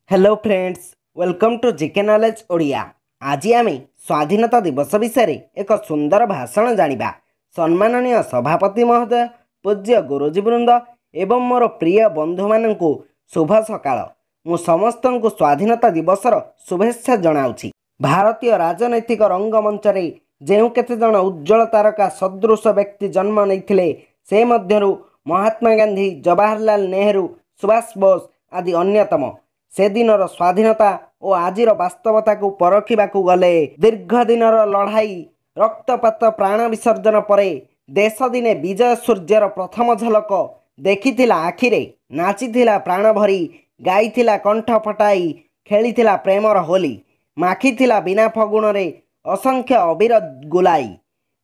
Hello friends, welcome to GK knowledge Odia. आज आम स्वाधीनता दिवस विषय एक सुंदर भाषण जानिबा। सम्माननीय सभापति महोदय, पूज्य गुरुजी वृंद एवं मोर प्रिय बंधु मानू शुभ सकाळ। मु समस्त को स्वाधीनता दिवसर शुभेच्छा जनाऊँगी। भारतीय राजनैतिक रंगमंच रे जो केते जन उज्जवल तारका सदृश व्यक्ति जन्म नहीं से मध्यरु महात्मा गांधी, जवाहरलाल नेहरू, सुभाष बोस आदि अन्यतम। से दिनर स्वाधीनता और आजिर वास्तवता को परखिबाकू गले दीर्घ दिनर लड़ाई, रक्तपात, प्राण विसर्जन परे देश दिने विजय सूर्यर प्रथम झलक देखिथिला आखिरे, नाचिथिला प्राण भरी, गाइथिला कंठ फटाई, खेलिथिला प्रेमर होली, माखिथिला बिना फगुणरे असंख्य अबीर गुलाई,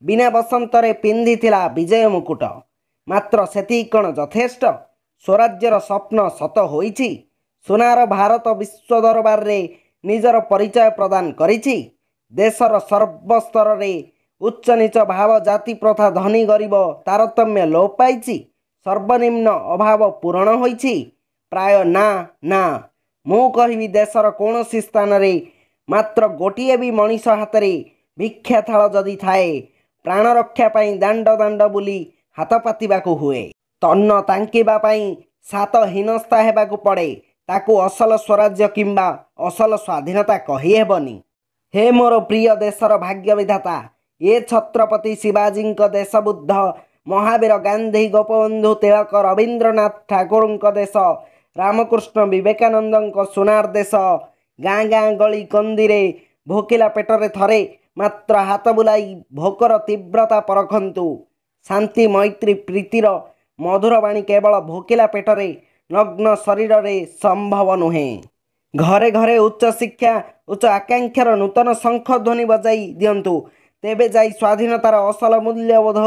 बिना बसंतरे पिंधिथिला विजय मुकुट। मात्र सेति कण यथेष्ट? स्वराज्यर स्वप्न सत होइछि? सोनार भारत विश्व दरबार रे निजर परिचय प्रदान करिछि? देशर सर्वस्तर रे उच्च नीच भाव, जाति प्रथा, धनी गरीब तारतम्य लोप पाइछि? सर्वनिम्न अभाव पूरण होइछि? प्राय ना ना। मु कहिबी देशर कौनसी स्थान रे मात्र गोटिए भी मनीष हाथ रे भिक्षा थाल जदि थाए, प्राण रक्षा पाई दांड दांड बुली हाथ पातिबाकू हुए। तन्न तांकिबा पाई सात हीनस्था हेबाकू पड़े। ताकू असल स्वराज्य किंबा असल स्वाधीनता कही हेबनी। हे मोर प्रिय देशर भाग्य विधाता, ये छत्रपति शिवाजी देश, बुद्ध महावीर गांधी, गोपबंधु तिलक, रवींद्रनाथ ठाकुर देश, रामकृष्ण विवेकानंद सोनार देश। गाँ गाँ गली कंदीरे भोकिला पेटरे थरे मात्र हाथ बुलाई भोकर तीव्रता परखंतु। शांति, मैत्री, प्रीतिर मधुर बाणी केवल भोकिला पेटरे, नग्न शरीर रे संभव नुहे। घरे घरे उच्च शिक्षा, उच्च आकांक्षार नूतन शंख ध्वनि बजाई दियंतु, तेबे जाई स्वाधीनतार असल मूल्यबोध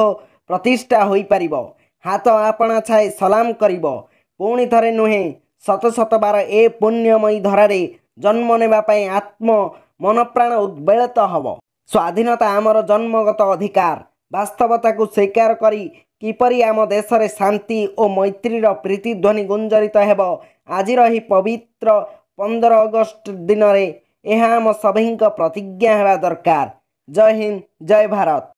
प्रतिष्ठा होई परिबो। हाथ आपणा छाए सलाम करिबो। पुणी थरे नुहे, शत शत बार ए पुण्यमयी धरारे जन्म नेबा पई आत्म मन प्राण उद्वेलित हब। स्वाधीनता आमर जन्मगत अधिकार। वास्तवता को स्वीकार करी किपरि आम देश रे शांति और मैत्रीर प्रीति ध्वनि गुंजरित हेब, आजिर ही पवित्र 15 अगस्ट दिन रे यह आम सभी प्रतिज्ञा हेबा दरकार। जय हिंद, जय भारत।